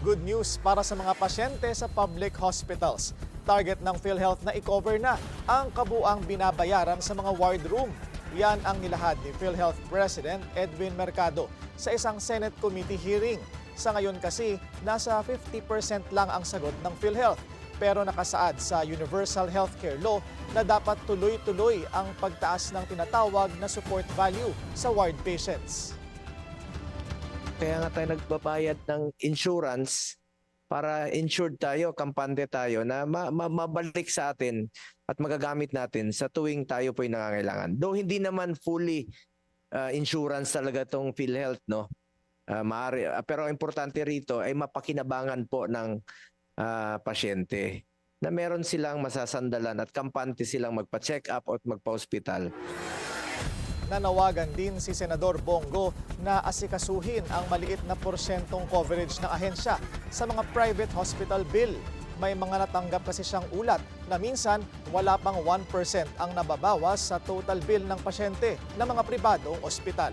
Good news para sa mga pasyente sa public hospitals. Target ng PhilHealth na i-cover na ang kabuang binabayaran sa mga ward room. Yan ang nilahad ni PhilHealth President Edwin Mercado sa isang Senate Committee hearing. Sa ngayon kasi, nasa 50% lang ang sagot ng PhilHealth. Pero nakasaad sa Universal Healthcare Law na dapat tuloy-tuloy ang pagtaas ng tinatawag na support value sa ward patients. Kaya nga tayo nagbabayad ng insurance para insured tayo, kampante tayo na mabalik sa atin at magagamit natin sa tuwing tayo po'y nangangailangan. Though hindi naman fully insurance talaga itong PhilHealth, no? Pero ang importante rito ay mapakinabangan po ng pasyente na meron silang masasandalan at kampante silang magpa-check up at magpa-hospital. Nanawagan din si Senador Bongo na asikasuhin ang maliit na porsyentong coverage ng ahensya sa mga private hospital bill. May mga natanggap kasi siyang ulat na minsan wala pang 1% ang nababawas sa total bill ng pasyente ng mga pribadong ospital.